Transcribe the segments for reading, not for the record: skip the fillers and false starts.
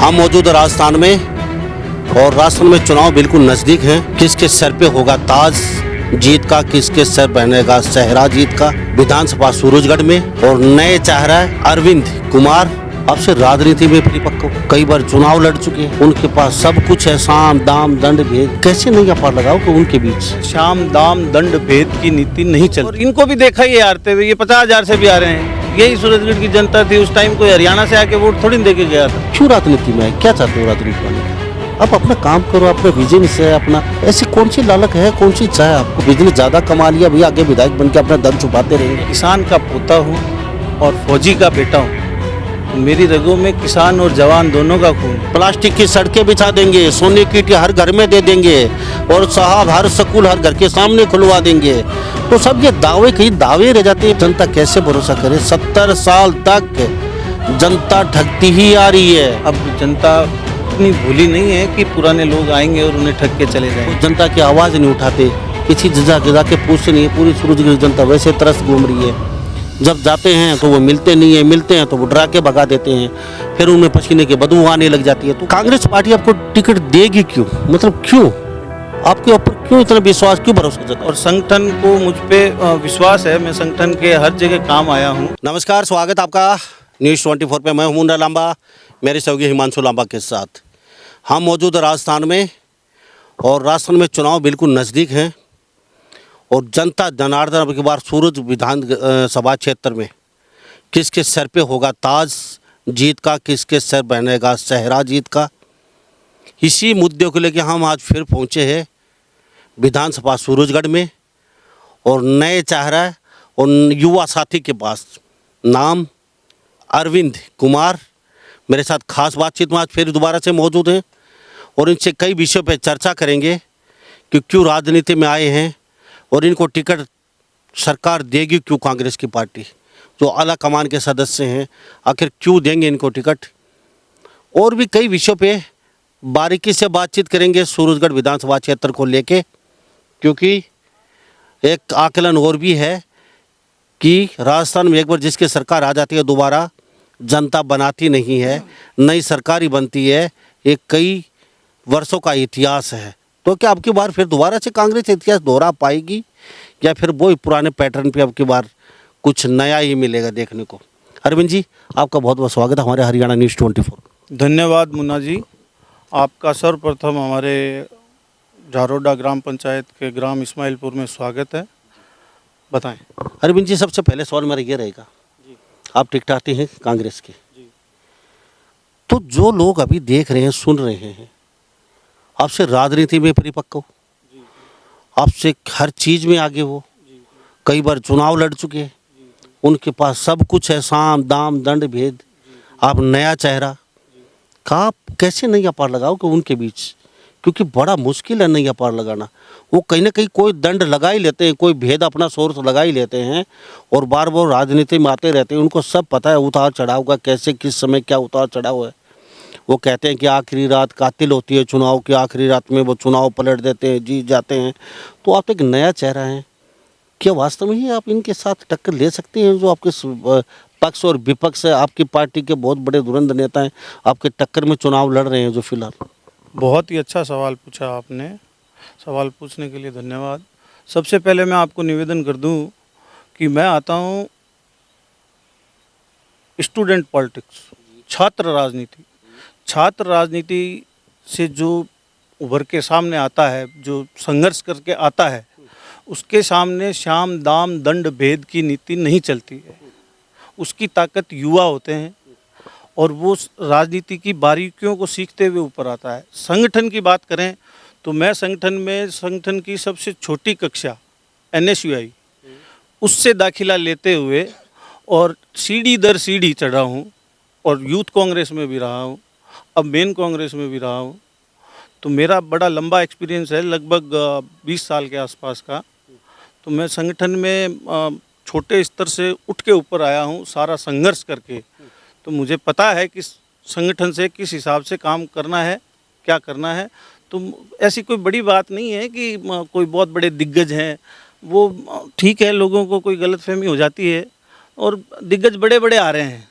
हम मौजूद है राजस्थान में और राजस्थान में चुनाव बिल्कुल नज़दीक हैं। किसके सर पे होगा ताज जीत का, किसके सर बनेगा सहरा जीत का। विधानसभा सूरजगढ़ में और नए चेहरा अरविंद कुमार अब से राजनीति में परिपक्व, कई बार चुनाव लड़ चुके हैं। उनके पास सब कुछ है, साम दाम दंड भेद। कैसे नहीं पार लगाओ कि उनके बीच शाम दाम दंड भेद की नीति नहीं चलती। और इनको भी देखा ही हारते हुए, ये 50,000 से भी आ रहे हैं। यही सूरजगढ़ की जनता थी उस टाइम, कोई हरियाणा से आके वोट थोड़ी दे के गया था। क्यों राजनीति में है? क्या चाहते हो राजनीति में? आप अपना काम करो, अपने बिजनेस है अपना। ऐसी कौन सी लालक है, कौन सी चाह आपको? बिजनेस ज्यादा कमा लिया भैया, आगे विधायक बन के अपना दम छुपाते रहेंगे। किसान का पोता हूँ और फौजी का बेटा हूँ। मेरी रगों में किसान और जवान दोनों का खून। प्लास्टिक की सड़कें बिछा देंगे, सोने की ईंटें हर घर में दे देंगे और साहब हर स्कूल हर घर के सामने खुलवा देंगे। तो सब ये दावे कहीं दावे रह जाते हैं। जनता कैसे भरोसा करे? 70 साल तक जनता ठगती ही आ रही है। अब जनता इतनी भूली नहीं है कि पुराने लोग आएंगे और उन्हें ठग के चले जाएंगे। जनता की आवाज़ नहीं उठाते, किसी जगह के पूछते नहीं है। पूरी सूरजगढ़ जनता वैसे तरस घूम रही है। जब जाते हैं तो वो मिलते नहीं है, मिलते हैं तो वो डरा के भगा देते हैं, फिर उनमें पसीने की बदबू आने लग जाती है। तो कांग्रेस पार्टी आपको टिकट देगी क्यों? मतलब क्यों? आपके ऊपर क्यों इतना विश्वास, क्यों भरोसा जताया? और संगठन को मुझ पे विश्वास है। मैं संगठन के हर जगह काम आया हूँ। नमस्कार, स्वागत आपका न्यूज़ 24 पे। मैं हूं मुन्ना लांबा, मेरे सहयोगी हिमांशु लांबा के साथ। हम मौजूद है राजस्थान में और राजस्थान में चुनाव बिल्कुल नज़दीक हैं और जनता जनार्दन अब की बार सूरज विधानसभा क्षेत्र में किसके सर पे होगा ताज जीत का, किसके सर बनेगा सहरा जीत का। इसी मुद्दे को लेकर हम आज फिर पहुंचे हैं विधानसभा सूरजगढ़ में और नए चेहरा और युवा साथी के पास, नाम अरविंद कुमार मेरे साथ खास बातचीत में आज फिर दोबारा से मौजूद हैं और इनसे कई विषयों पर चर्चा करेंगे कि क्यों राजनीति में आए हैं और इनको टिकट सरकार देगी क्यों। कांग्रेस की पार्टी जो आला कमान के सदस्य हैं आखिर क्यों देंगे इनको टिकट, और भी कई विषयों पे बारीकी से बातचीत करेंगे सूरजगढ़ विधानसभा क्षेत्र को लेके। क्योंकि एक आकलन और भी है कि राजस्थान में एक बार जिसकी सरकार आ जाती है दोबारा जनता बनाती नहीं है, नई सरकार ही बनती है। एक कई वर्षों का इतिहास है। तो क्या अब की बार फिर दोबारा से कांग्रेस इतिहास दोहरा पाएगी या फिर वही पुराने पैटर्न पे अब की बार कुछ नया ही मिलेगा देखने को? अरविंद जी, आपका बहुत बहुत स्वागत है हमारे हरियाणा न्यूज़ 24। धन्यवाद मुन्ना जी। आपका सर्वप्रथम हमारे झारोडा ग्राम पंचायत के ग्राम इस्माइलपुर में स्वागत है। बताएं अरविंद जी, सबसे पहले सवाल मेरा ये रहेगा, आप टिकटाते हैं कांग्रेस के, तो जो लोग अभी देख रहे हैं सुन रहे हैं, आपसे राजनीति में परिपक्व, आपसे हर चीज़ में आगे हो, कई बार चुनाव लड़ चुके हैं, उनके पास सब कुछ है, साम दाम दंड भेद। आप नया चेहरा का आप कैसे नहीं पार लगाओ कि उनके बीच? क्योंकि बड़ा मुश्किल है नहीं पार लगाना। वो कहीं ना कहीं कोई दंड लगा ही लेते हैं, कोई भेद अपना सोर्स लगा ही लेते हैं और बार बार राजनीति में आते रहते हैं। उनको सब पता है उतार चढ़ाव का, कैसे किस समय क्या उतार चढ़ाव है। वो कहते हैं कि आखिरी रात कातिल होती है, चुनाव की आखिरी रात में वो चुनाव पलट देते हैं, जीत जाते हैं। तो आप एक नया चेहरा हैं, क्या वास्तव में ही आप इनके साथ टक्कर ले सकते हैं? जो आपके पक्ष और विपक्ष है, आपकी पार्टी के बहुत बड़े धुरंधर नेता हैं, आपके टक्कर में चुनाव लड़ रहे हैं जो फिलहाल। बहुत ही अच्छा सवाल पूछा आपने। सवाल पूछने के लिए धन्यवाद। सबसे पहले मैं आपको निवेदन कर दूं कि मैं आता हूं स्टूडेंट पॉलिटिक्स, छात्र राजनीति। छात्र राजनीति से जो उभर के सामने आता है, जो संघर्ष करके आता है, उसके सामने शाम दाम दंड भेद की नीति नहीं चलती है। उसकी ताकत युवा होते हैं और वो राजनीति की बारीकियों को सीखते हुए ऊपर आता है। संगठन की बात करें तो मैं संगठन की सबसे छोटी कक्षा NSUI उससे दाखिला लेते हुए और सीढ़ी दर सीढ़ी चढ़ा हूँ और यूथ कांग्रेस में भी रहा हूँ, अब मेन कांग्रेस में भी रहा हूँ। तो मेरा बड़ा लंबा एक्सपीरियंस है, लगभग 20 साल के आसपास का। तो मैं संगठन में छोटे स्तर से उठ के ऊपर आया हूँ, सारा संघर्ष करके। तो मुझे पता है कि संगठन से किस हिसाब से काम करना है, क्या करना है। तो ऐसी कोई बड़ी बात नहीं है कि कोई बहुत बड़े दिग्गज हैं, वो ठीक है, लोगों को कोई गलतफहमी हो जाती है और दिग्गज बड़े बड़े आ रहे हैं,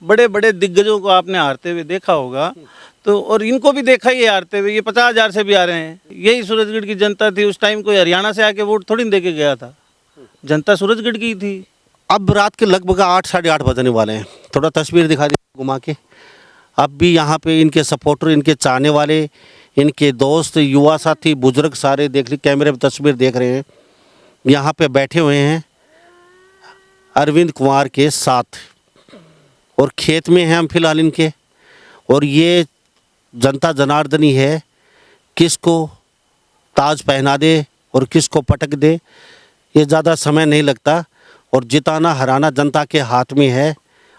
बड़े बड़े दिग्गजों को आपने हारते हुए देखा होगा, तो और इनको भी देखा ही है हारते हुए। ये 50,000 से भी आ रहे हैं। यही सूरजगढ़ की जनता थी उस टाइम, कोई हरियाणा से आके वोट थोड़ी दे के गया था, जनता सूरजगढ़ की थी। अब रात के लगभग 8 साढ़े 8 बजने वाले हैं। थोड़ा तस्वीर दिखा दीजिए घुमा के। अब भी यहाँ पे इनके सपोर्टर, इनके चाहने वाले, इनके दोस्त, युवा साथी, बुजुर्ग सारे देख ली कैमरे में तस्वीर देख रहे हैं। यहाँ पे बैठे हुए हैं अरविंद कुमार के साथ और खेत में हैं हम फिलहाल इनके। और ये जनता जनार्दनी है, किसको ताज पहना दे और किसको पटक दे, ये ज़्यादा समय नहीं लगता। और जिताना हराना जनता के हाथ में है।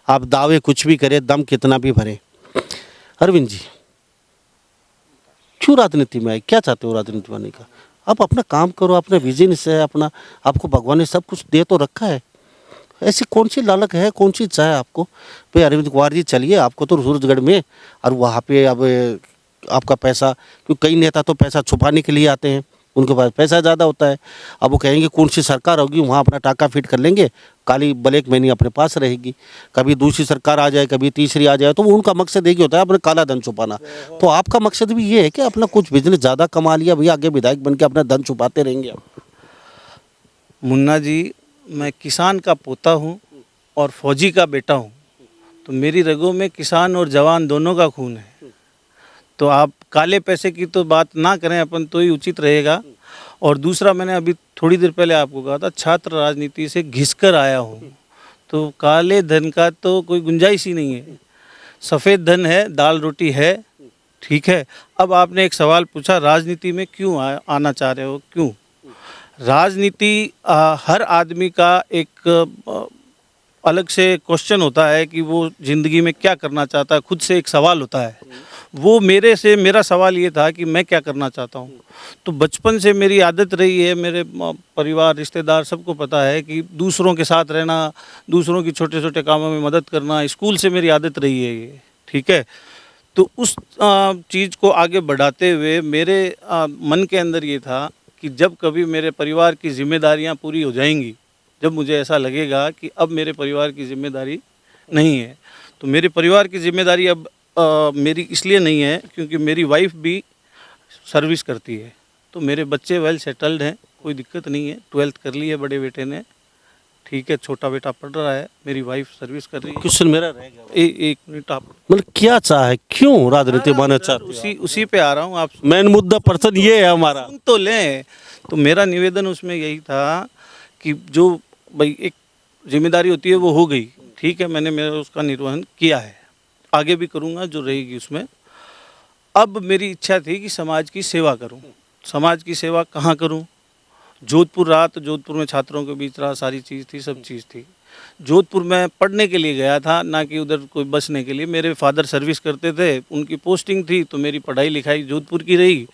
आप दावे कुछ भी करें, दम कितना भी भरे। अरविंद जी, क्यों राजनीति में आए? क्या चाहते हो राजनीति में आने का? आप अपना काम करो, अपना विजन से अपना, आपको भगवान ने सब कुछ दे तो रखा है। ऐसी कौन सी लालक है, कौन सी इच्छा है आपको? भाई अरविंद कुमार जी चलिए, आपको तो सूरजगढ़ में और वहाँ पे अब आपका पैसा, क्योंकि कई नेता तो पैसा छुपाने के लिए आते हैं, उनके पास पैसा ज़्यादा होता है। अब वो कहेंगे कौन सी सरकार होगी, वहाँ अपना टाका फिट कर लेंगे, काली ब्लैक मनी अपने पास रहेगी। कभी दूसरी सरकार आ जाए, कभी तीसरी आ जाए, तो वो उनका मकसद एक ही होता है, अपना काला धन छुपाना। तो आपका मकसद भी ये है कि अपना कुछ बिजनेस ज़्यादा कमा लिया, भैया आगे विधायक बन के अपना धन छुपाते रहेंगे आप? मुन्ना जी, मैं किसान का पोता हूँ और फौजी का बेटा हूँ, तो मेरी रगों में किसान और जवान दोनों का खून है। तो आप काले पैसे की तो बात ना करें अपन, तो ही उचित रहेगा। और दूसरा, मैंने अभी थोड़ी देर पहले आपको कहा था, छात्र राजनीति से घिसकर आया हूँ, तो काले धन का तो कोई गुंजाइश ही नहीं है। सफ़ेद धन है, दाल रोटी है, ठीक है। अब आपने एक सवाल पूछा, राजनीति में क्यों आना चाह रहे हो, क्यों? राजनीति हर आदमी का एक अलग से क्वेश्चन होता है कि वो ज़िंदगी में क्या करना चाहता है, खुद से एक सवाल होता है। वो मेरा सवाल ये था कि मैं क्या करना चाहता हूँ। तो बचपन से मेरी आदत रही है, मेरे परिवार, रिश्तेदार सबको पता है कि दूसरों के साथ रहना, दूसरों की छोटे छोटे कामों में मदद करना, स्कूल से मेरी आदत रही है ये, ठीक है। तो उस चीज़ को आगे बढ़ाते हुए मेरे मन के अंदर ये था कि जब कभी मेरे परिवार की जिम्मेदारियां पूरी हो जाएंगी, जब मुझे ऐसा लगेगा कि अब मेरे परिवार की जिम्मेदारी नहीं है, तो मेरे परिवार की जिम्मेदारी अब मेरी इसलिए नहीं है क्योंकि मेरी वाइफ भी सर्विस करती है, तो मेरे बच्चे वेल सेटल्ड हैं, कोई दिक्कत नहीं है। 12th कर ली है बड़े बेटे ने, ठीक है, छोटा बेटा पढ़ रहा है, मेरी वाइफ सर्विस कर रही है। क्वेश्चन मेरा रह गया। एक मिनट, आप मतलब क्या चाह है, क्यों राजनीति में आना चाहते हो? उसी पे आ रहा हूँ, आप मेन मुद्दा पर्सन ये है हमारा। सुन तो लें। तो मेरा निवेदन उसमें यही था कि जो भाई एक जिम्मेदारी होती है वो हो गई, ठीक है, मैंने मेरा उसका निर्वहन किया है, आगे भी करूँगा जो रहेगी उसमें। अब मेरी इच्छा थी कि समाज की सेवा करूँ। समाज की सेवा कहाँ करूँ? जोधपुर रहा तो जोधपुर में छात्रों के बीच रहा, सारी चीज़ थी, सब चीज़ थी। जोधपुर में पढ़ने के लिए गया था, ना कि उधर कोई बसने के लिए। मेरे फादर सर्विस करते थे, उनकी पोस्टिंग थी, तो मेरी पढ़ाई लिखाई जोधपुर की रही।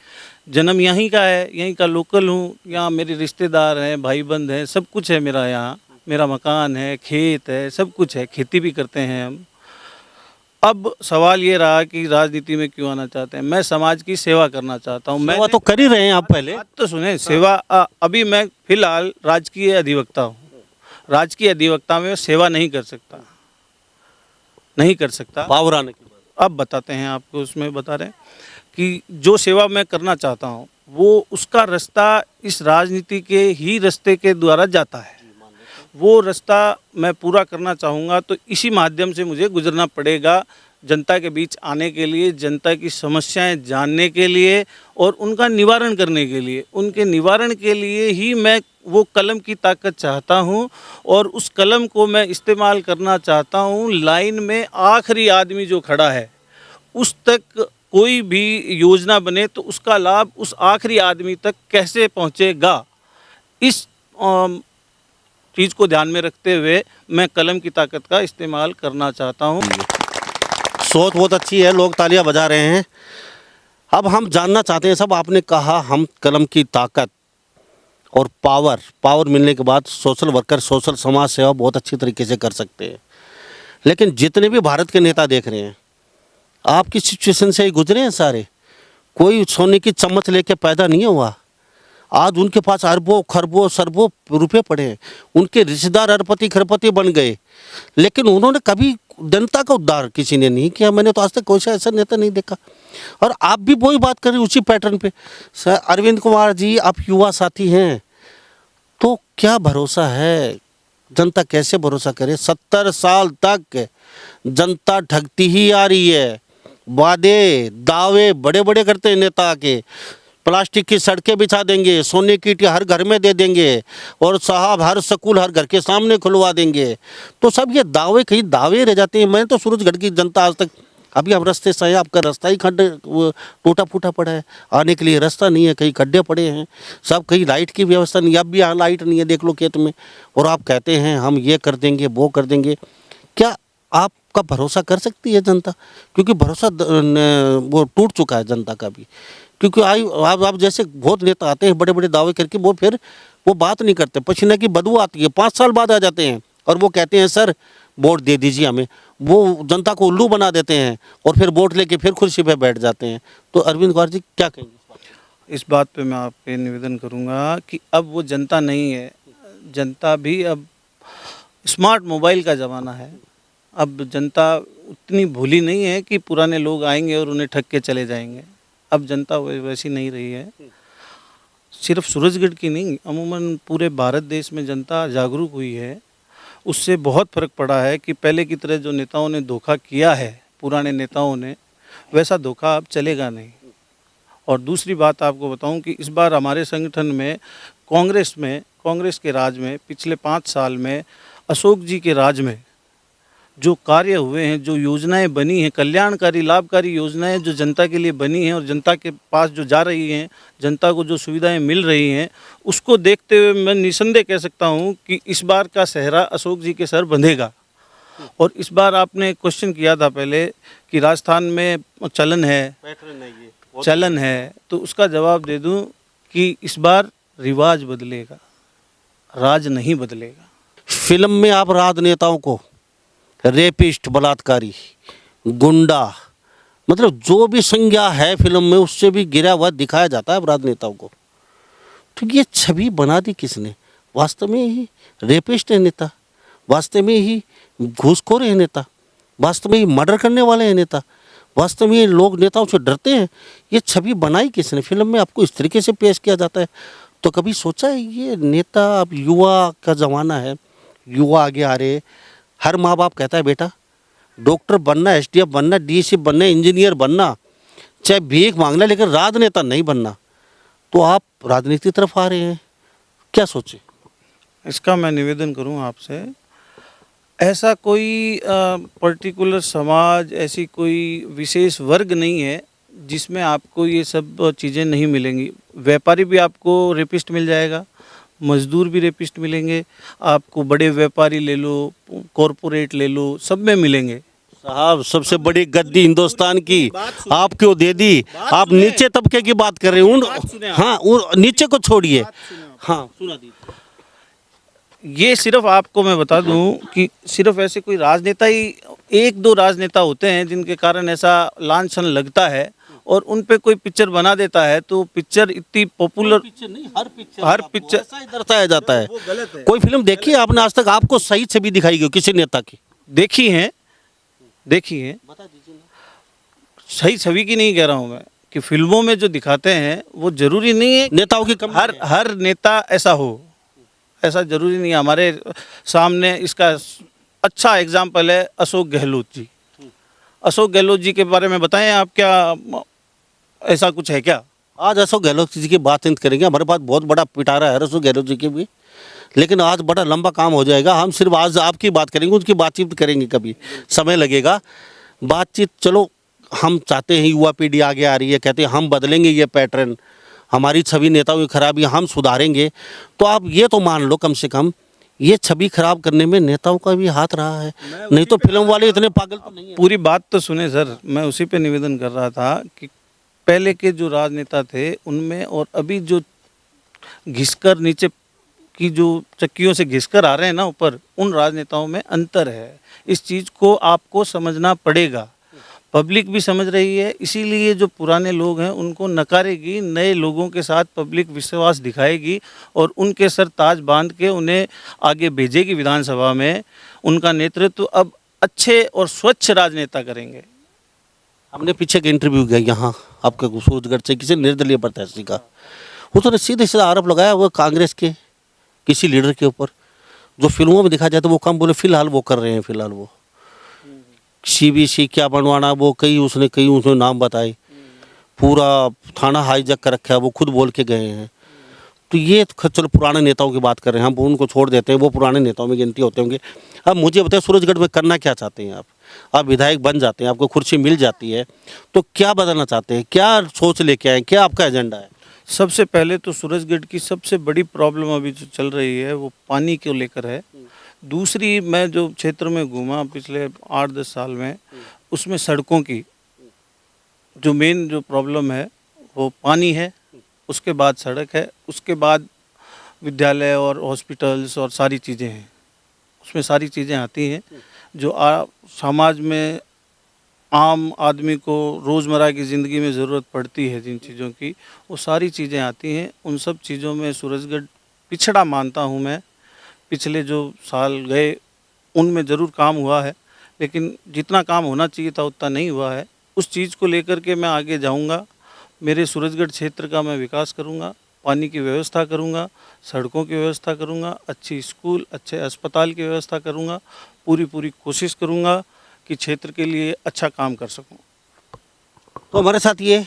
जन्म यहीं का है, यहीं का लोकल हूँ, यहाँ मेरे रिश्तेदार हैं, भाई बंद हैं, सब कुछ है मेरा यहाँ। मेरा मकान है, खेत है, सब कुछ है, खेती भी करते हैं हम। अब सवाल ये रहा कि राजनीति में क्यों आना चाहते हैं? मैं समाज की सेवा करना चाहता हूँ। सेवा तो कर ही रहे हैं आप पहले। बात तो सुने, सेवा अभी मैं फिलहाल राजकीय अधिवक्ता हूँ। राजकीय अधिवक्ता में सेवा नहीं कर सकता, नहीं कर सकता। पावर आने के बाद अब बताते हैं आपको, उसमें बता रहे हैं कि जो सेवा मैं करना चाहता हूँ वो उसका रास्ता इस राजनीति के ही रास्ते के द्वारा जाता है। वो रास्ता मैं पूरा करना चाहूँगा तो इसी माध्यम से मुझे गुजरना पड़ेगा, जनता के बीच आने के लिए, जनता की समस्याएं जानने के लिए और उनका निवारण करने के लिए। उनके निवारण के लिए ही मैं वो कलम की ताकत चाहता हूँ और उस कलम को मैं इस्तेमाल करना चाहता हूँ। लाइन में आखिरी आदमी जो खड़ा है उस तक कोई भी योजना बने तो उसका लाभ उस आखिरी आदमी तक कैसे पहुँचेगा, इस चीज़ को ध्यान में रखते हुए मैं कलम की ताकत का इस्तेमाल करना चाहता हूँ। सोच बहुत अच्छी है, लोग तालियां बजा रहे हैं। अब हम जानना चाहते हैं, सब आपने कहा हम कलम की ताकत और पावर मिलने के बाद सोशल वर्कर, सोशल समाज सेवा बहुत अच्छी तरीके से कर सकते हैं। लेकिन जितने भी भारत के नेता देख रहे हैं, आपकी सिचुएशन से ही गुजरे हैं सारे। कोई सोने की चम्मच लेके पैदा नहीं हुआ। आज उनके पास अरबों खरबों सरबों रुपए पड़े हैं, उनके रिश्तेदार अरबपति खरबपति बन गए, लेकिन उन्होंने कभी जनता का उद्धार किसी ने नहीं किया। मैंने तो आज तक कोई सा ऐसा नेता नहीं देखा। और आप भी वही बात कर रहे हैं उसी पैटर्न पे। सर अरविंद कुमार जी, आप युवा साथी हैं, तो क्या भरोसा है, जनता कैसे भरोसा करे? 70 साल तक जनता ठगती ही आ रही है, वादे दावे बड़े बड़े करते हैं नेता के, प्लास्टिक की सड़कें बिछा देंगे, सोने की ईंटें हर घर में दे देंगे, और साहब हर स्कूल हर घर के सामने खुलवा देंगे। तो सब ये दावे कहीं दावे रह जाते हैं। मैंने तो सूरजगढ़ की जनता आज तक, अभी हम रास्ते से आए, आपका रास्ता ही खड्डे टूटा फूटा पड़ा है, आने के लिए रास्ता नहीं है, कहीं खड्डे पड़े हैं, सब कहीं लाइट की व्यवस्था नहीं है, अब भी यहाँ लाइट नहीं है, देख लो खेत में। और आप कहते हैं हम ये कर देंगे वो कर देंगे। क्या आपका भरोसा कर सकती है जनता? क्योंकि भरोसा वो टूट चुका है जनता का भी। क्योंकि आप जैसे बहुत नेता आते हैं बड़े बड़े दावे करके, वो फिर वो बात नहीं करते, पसीने की बदबू आती है, 5 साल बाद आ जाते हैं और वो कहते हैं सर वोट दे दीजिए हमें। वो जनता को उल्लू बना देते हैं और फिर वोट लेके फिर कुर्सी पे बैठ जाते हैं। तो अरविंद कुमार जी क्या कहेंगे इस बात पे? मैं आपसे निवेदन करूंगा कि अब वो जनता नहीं है, जनता भी अब स्मार्ट मोबाइल का ज़माना है। अब जनता उतनी भोली नहीं है कि पुराने लोग आएंगे और उन्हें ठग के चले जाएंगे। अब जनता वैसी नहीं रही है। सिर्फ सूरजगढ़ की नहीं, अमूमन पूरे भारत देश में जनता जागरूक हुई है। उससे बहुत फ़र्क पड़ा है कि पहले की तरह जो नेताओं ने धोखा किया है, पुराने नेताओं ने, वैसा धोखा अब चलेगा नहीं। और दूसरी बात आपको बताऊं कि इस बार हमारे संगठन में कांग्रेस के राज में पिछले 5 साल में अशोक जी के राज में जो कार्य हुए हैं, जो योजनाएं बनी हैं, कल्याणकारी लाभकारी योजनाएं जो जनता के लिए बनी हैं और जनता के पास जो जा रही हैं, जनता को जो सुविधाएं मिल रही हैं, उसको देखते हुए मैं निसंदेह कह सकता हूं कि इस बार का सेहरा अशोक जी के सर बंधेगा। और इस बार आपने क्वेश्चन किया था पहले कि राजस्थान में चलन है, तो उसका जवाब दे दूं कि इस बार रिवाज बदलेगा, राज नहीं बदलेगा। फिल्म में आप राजनेताओं को रेपिस्ट, बलात्कारी, गुंडा, मतलब जो भी संज्ञा है फिल्म में उससे भी गिरा हुआ दिखाया जाता है राजनेताओं को। तो ये छवि बना दी किसने? वास्तव में ही रेपिस्ट है नेता, वास्तव में ही घूसखोर है नेता, वास्तव में ही मर्डर करने वाले हैं नेता, वास्तव में ये लोग नेताओं से डरते हैं। ये छवि बनाई किसने? फिल्म में आपको इस तरीके से पेश किया जाता है। तो कभी सोचा है ये नेता, अब युवा का ज़माना है, युवा आगे आ रहे, हर माँ बाप कहता है बेटा डॉक्टर बनना, एसडीएफ बनना, डीसी बनना, इंजीनियर बनना, चाहे भीख मांगना, लेकिन राजनेता नहीं बनना। तो आप राजनीति की तरफ आ रहे हैं, क्या सोचे? इसका मैं निवेदन करूं आपसे, ऐसा कोई पर्टिकुलर समाज, ऐसी कोई विशेष वर्ग नहीं है जिसमें आपको ये सब चीज़ें नहीं मिलेंगी। व्यापारी भी आपको रेपिस्ट मिल जाएगा, मजदूर भी रेपिस्ट मिलेंगे, आपको बड़े व्यापारी ले लो, कॉरपोरेट ले लो, सब में मिलेंगे। साहब सबसे बड़ी गद्दी हिंदुस्तान की आप क्यों दे दी? आप नीचे तबके की बात कर रहे हैं, हाँ नीचे को छोड़िए। हाँ सुना दीजिए। ये सिर्फ आपको मैं बता दूं कि सिर्फ ऐसे कोई राजनेता ही, 1-2 राजनेता होते हैं जिनके कारण ऐसा लांछन लगता है और उन पे कोई पिक्चर बना देता है तो पिक्चर इतनी पॉपुलर, पिक्चर नहीं, हर पिक्चर ऐसा ही दर्शाया जाता है। वो गलत है। कोई फिल्म देखी है आपने आज तक, आपको सही छवि दिखाई गई किसी नेता की? देखी है, बता दीजिए ना। सही छवि की नहीं कह रहा हूँ मैं, कि फिल्मों में जो दिखाते हैं वो जरूरी नहीं है नेताओं की कमी हर नेता ऐसा हो, ऐसा जरूरी नहीं है। हमारे सामने इसका अच्छा एग्जाम्पल है अशोक गहलोत जी। अशोक गहलोत जी के बारे में बताएं आप, क्या ऐसा कुछ है क्या? आज अशोक गहलोत जी की बात करेंगे, हमारे पास बहुत बड़ा पिटारा है अशोक गहलोत जी की भी, लेकिन आज बड़ा लंबा काम हो जाएगा। हम सिर्फ आज आपकी बात करेंगे, उनकी बातचीत करेंगे, कभी समय लगेगा बातचीत। चलो हम चाहते हैं युवा पीढ़ी आगे आ रही है, कहते हैं हम बदलेंगे ये पैटर्न, हमारी छवि नेताओं की खराबी हम सुधारेंगे। तो आप ये तो मान लो कम से कम ये छवि खराब करने में नेताओं का भी हाथ रहा है, नहीं तो फिल्म वाले इतने पागल तो नहीं है। पूरी बात तो सुने सर, मैं उसी पे निवेदन कर रहा था कि पहले के जो राजनेता थे उनमें और अभी जो घिसकर नीचे की जो चक्कियों से घिसकर आ रहे हैं ना ऊपर, उन राजनेताओं में अंतर है। इस चीज़ को आपको समझना पड़ेगा। पब्लिक भी समझ रही है, इसीलिए जो पुराने लोग हैं उनको नकारेगी, नए लोगों के साथ पब्लिक विश्वास दिखाएगी और उनके सर ताज बांध के उन्हें आगे भेजेगी विधानसभा में। उनका नेतृत्व अब अच्छे और स्वच्छ राजनेता करेंगे। हमने पीछे एक इंटरव्यू किया यहाँ आपके सूरजगढ़ से किसी निर्दलीय प्रत्याशी का, उसने सीधे सीधा आरोप लगाया वो कांग्रेस के किसी लीडर के ऊपर। जो फिल्मों में दिखा जाता है वो कम बोले, फिलहाल वो कर रहे हैं, फिलहाल वो CBC क्या बनवाना, वो कई उसने नाम बताए, पूरा थाना हाईजैक कर रखा है, वो खुद बोल के गए हैं। तो ये तो चलो पुराने नेताओं की बात कर रहे हैं, हम उनको छोड़ देते हैं, वो पुराने नेताओं में गिनती होते होंगे। अब मुझे बताएं सूरजगढ़ में करना क्या चाहते हैं आप विधायक बन जाते हैं, आपको कुर्सी मिल जाती है, तो क्या बदलना चाहते हैं, क्या सोच लेके आए, क्या आपका एजेंडा है? सबसे पहले तो सूरजगढ़ की सबसे बड़ी प्रॉब्लम अभी जो चल रही है वो पानी को लेकर है। दूसरी, मैं जो क्षेत्र में घूमा पिछले 8-10 साल में, उसमें सड़कों की जो मेन जो प्रॉब्लम है वो पानी है, उसके बाद सड़क है, उसके बाद विद्यालय और हॉस्पिटल्स और सारी चीज़ें हैं। उसमें सारी चीज़ें आती हैं जो समाज में आम आदमी को रोज़मर्रा की ज़िंदगी में ज़रूरत पड़ती है, जिन चीज़ों की, वो सारी चीज़ें आती हैं। उन सब चीज़ों में सूरजगढ़ पिछड़ा मानता हूँ मैं। पिछले जो साल गए उनमें ज़रूर काम हुआ है, लेकिन जितना काम होना चाहिए था उतना नहीं हुआ है। उस चीज़ को लेकर के मैं आगे जाऊंगा। मेरे सूरजगढ़ क्षेत्र का मैं विकास करूंगा, पानी की व्यवस्था करूंगा, सड़कों की व्यवस्था करूंगा, अच्छी स्कूल, अच्छे अस्पताल की व्यवस्था करूंगा। पूरी कोशिश करूंगा कि क्षेत्र के लिए अच्छा काम कर सकूं। तो हमारे साथ ये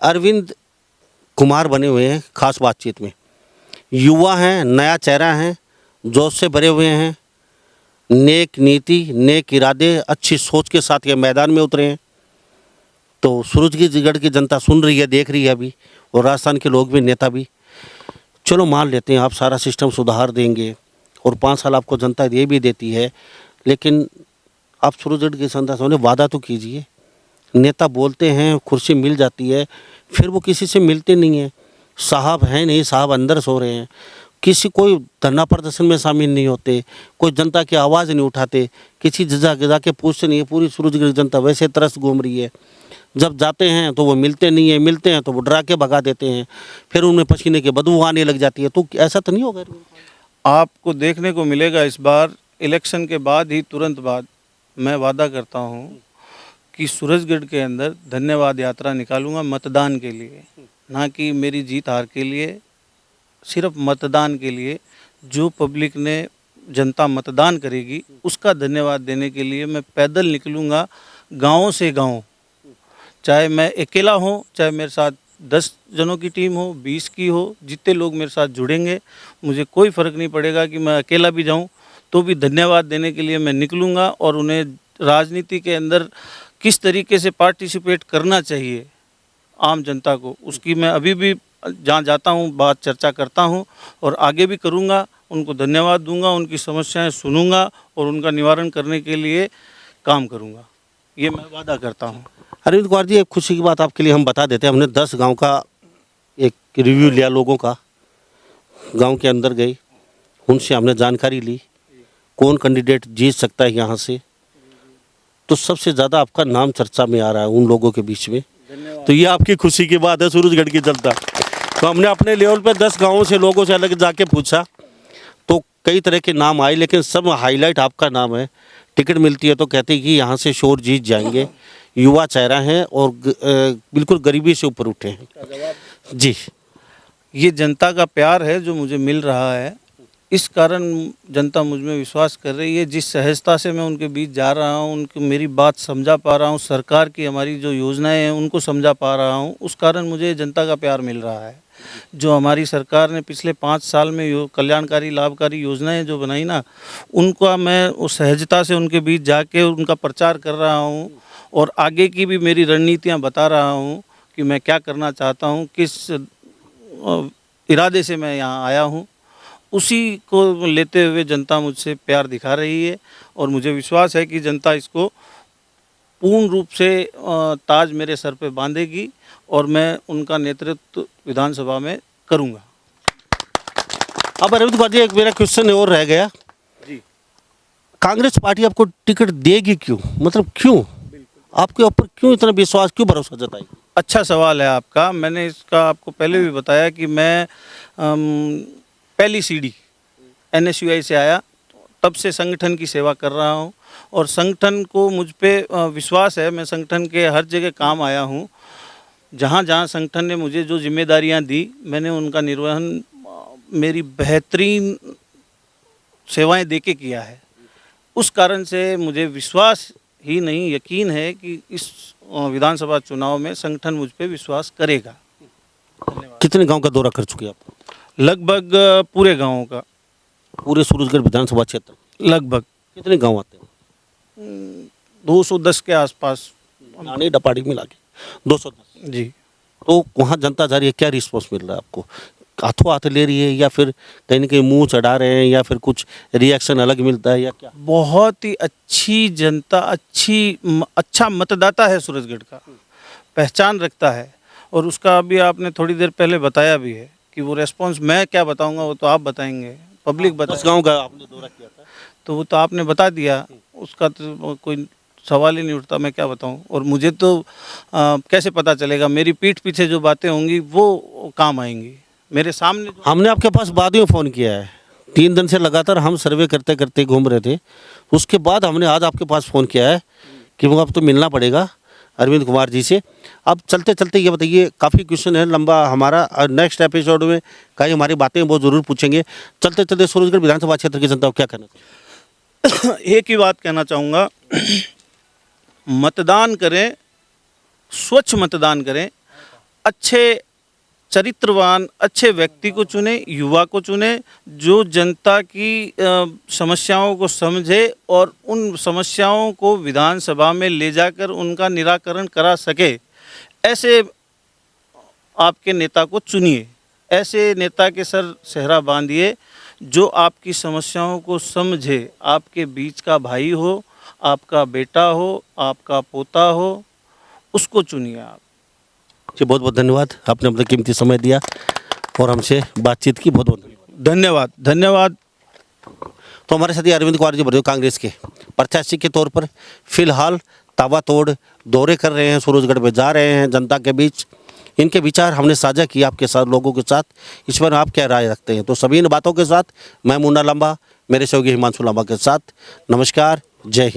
अरविंद कुमार बने हुए हैं खास बातचीत में। युवा हैं, नया चेहरा हैं, जोश से भरे हुए हैं, नेक नीति, नेक इरादे, अच्छी सोच के साथ ये मैदान में उतरे हैं। तो सूरजगढ़ की जनता सुन रही है, देख रही है अभी, और राजस्थान के लोग भी, नेता भी। चलो मान लेते हैं आप सारा सिस्टम सुधार देंगे और 5 साल आपको जनता ये भी देती है, लेकिन आप सूरजगढ़ की जनता से वादा तो कीजिए। नेता बोलते हैं कुर्सी मिल जाती है, फिर वो किसी से मिलते नहीं हैं। साहब हैं नहीं, साहब अंदर सो रहे हैं, किसी कोई धरना प्रदर्शन में शामिल नहीं होते, कोई जनता की आवाज़ नहीं उठाते, किसी जगह के पूछते नहीं है। पूरी सूरजगढ़ जनता वैसे तरस घूम रही है। जब जाते हैं तो वो मिलते नहीं है, मिलते हैं तो वो डरा के भगा देते हैं, फिर उनमें पसीने की बदबू आने लग जाती है। तो ऐसा तो नहीं होगा? आपको देखने को मिलेगा इस बार इलेक्शन के बाद ही, तुरंत बाद, मैं वादा करता हूं कि सूरजगढ़ के अंदर धन्यवाद यात्रा निकालूंगा मतदान के लिए, ना कि मेरी जीत हार के लिए, सिर्फ मतदान के लिए। जो पब्लिक ने, जनता मतदान करेगी उसका धन्यवाद देने के लिए मैं पैदल निकलूंगा, गाँव से गाँव। चाहे मैं अकेला हूँ, चाहे मेरे साथ 10 जनों की टीम हो, 20 की हो, जितने लोग मेरे साथ जुड़ेंगे, मुझे कोई फ़र्क नहीं पड़ेगा कि मैं अकेला भी जाऊँ तो भी धन्यवाद देने के लिए मैं निकलूँगा। और उन्हें राजनीति के अंदर किस तरीके से पार्टिसिपेट करना चाहिए आम जनता को, उसकी मैं अभी भी जहाँ जाता हूँ बात चर्चा करता हूँ और आगे भी करूँगा। उनको धन्यवाद दूंगा, उनकी समस्याएं सुनूंगा और उनका निवारण करने के लिए काम करूँगा। ये मैं वादा करता हूँ। अरविंद कुमार जी, एक खुशी की बात आपके लिए हम बता देते हैं। हमने 10 गांव का एक रिव्यू लिया, लोगों का, गांव के अंदर गए, उनसे हमने जानकारी ली कौन कैंडिडेट जीत सकता है यहाँ से। तो सबसे ज़्यादा आपका नाम चर्चा में आ रहा है उन लोगों के बीच में। तो ये आपकी खुशी की बात है सूरजगढ़ की जनता। तो हमने अपने लेवल पे 10 गाँवों से लोगों से अलग जाके पूछा, तो कई तरह के नाम आए, लेकिन सब हाईलाइट आपका नाम है। टिकट मिलती है तो कहते हैं कि यहाँ से शोर जीत जाएंगे। युवा चेहरा है और बिल्कुल गरीबी से ऊपर उठे हैं जी। ये जनता का प्यार है जो मुझे मिल रहा है, इस कारण जनता मुझ में विश्वास कर रही है। जिस सहजता से मैं उनके बीच जा रहा हूँ, उनकी मेरी बात समझा पा रहा हूँ, सरकार की हमारी जो योजनाएं हैं उनको समझा पा रहा हूँ, उस कारण मुझे जनता का प्यार मिल रहा है। जो हमारी सरकार ने पिछले 5 साल में कल्याणकारी लाभकारी योजनाएं जो बनाई ना, उनका मैं उस सहजता से उनके बीच जाके उनका प्रचार कर रहा हूँ और आगे की भी मेरी रणनीतियाँ बता रहा हूँ कि मैं क्या करना चाहता हूँ, किस इरादे से मैं यहाँ आया हूँ। उसी को लेते हुए जनता मुझसे प्यार दिखा रही है और मुझे विश्वास है कि जनता इसको पूर्ण रूप से ताज मेरे सर पे बांधेगी और मैं उनका नेतृत्व विधानसभा में करूंगा। अब अरविंद कुमार जी, एक मेरा क्वेश्चन और रह गया जी। कांग्रेस पार्टी आपको टिकट देगी क्यों? मतलब क्यों आपके ऊपर क्यों इतना विश्वास, क्यों भरोसा जताई? अच्छा सवाल है आपका। मैंने इसका आपको पहले भी बताया कि मैं पहली सीढ़ी NSUI से आया, तब से संगठन की सेवा कर रहा हूँ और संगठन को मुझ पे विश्वास है। मैं संगठन के हर जगह काम आया हूँ। जहाँ जहाँ संगठन ने मुझे जो जिम्मेदारियाँ दी, मैंने उनका निर्वहन मेरी बेहतरीन सेवाएं देके किया है। उस कारण से मुझे विश्वास ही नहीं, यकीन है कि इस विधानसभा चुनाव में संगठन मुझ पे विश्वास करेगा। कितने गांव का दौरा कर चुके आप? लगभग पूरे गाँवों का, पूरे सूरजगढ़ विधानसभा क्षेत्र लगभग कितने गांव आते हैं? 210 के आसपास। नानी डपाड़ी मिला के 210। जी। तो वहाँ जनता जा रही है, क्या रिस्पॉन्स मिल रहा है आपको? हाथों हाथ ले रही है या फिर कहीं ना कहीं मुंह चढ़ा रहे हैं या फिर कुछ रिएक्शन अलग मिलता है या क्या? बहुत ही अच्छी जनता, अच्छा मतदाता है सूरजगढ़ का, पहचान रखता है। और उसका अभी आपने थोड़ी देर पहले बताया भी है कि वो रेस्पॉन्स, मैं क्या बताऊंगा, वो तो आप बताएंगे, पब्लिक 10 गाँव का आपने दौरा किया था। तो वो तो आपने बता दिया, उसका तो कोई सवाल ही नहीं उठता, मैं क्या बताऊं। और मुझे तो कैसे पता चलेगा? मेरी पीठ पीछे जो बातें होंगी वो काम आएंगी। मेरे सामने हमने आपके पास बाद में फ़ोन किया है, 3 दिन से लगातार हम सर्वे करते करते घूम रहे थे, उसके बाद हमने आज आपके पास फ़ोन किया है कि वो अब तो मिलना पड़ेगा अरविंद कुमार जी से। अब चलते चलते ये बताइए, काफ़ी क्वेश्चन है लंबा हमारा, नेक्स्ट एपिसोड में कई हमारी बातें वो ज़रूर पूछेंगे। चलते चलते सूरजगढ़ विधानसभा क्षेत्र की जनता को क्या कहना चाहिए? एक ही बात कहना चाहूँगा, मतदान करें, स्वच्छ मतदान करें, अच्छे चरित्रवान अच्छे व्यक्ति को चुने, युवा को चुने, जो जनता की समस्याओं को समझे और उन समस्याओं को विधानसभा में ले जाकर उनका निराकरण करा सके। ऐसे आपके नेता को चुनिए, ऐसे नेता के सर सेहरा बांधिए जो आपकी समस्याओं को समझे, आपके बीच का भाई हो, आपका बेटा हो, आपका पोता हो, उसको चुनिए आप। जी बहुत बहुत धन्यवाद, आपने अपना कीमती समय दिया और हमसे बातचीत की। बहुत बहुत धन्यवाद। धन्यवाद। तो हमारे साथ ही अरविंद कुमार जी बरदो कांग्रेस के प्रत्याशी के तौर पर फिलहाल ताबड़तोड़ दौरे कर रहे हैं, सूरजगढ़ में जा रहे हैं जनता के बीच। इनके विचार हमने साझा किया आपके साथ, लोगों के साथ। इस पर आप क्या राय रखते हैं? तो सभी इन बातों के साथ मैं मुन्ना लांबा, मेरे सहयोगी हिमांशु लांबा के साथ नमस्कार, जय हिंद।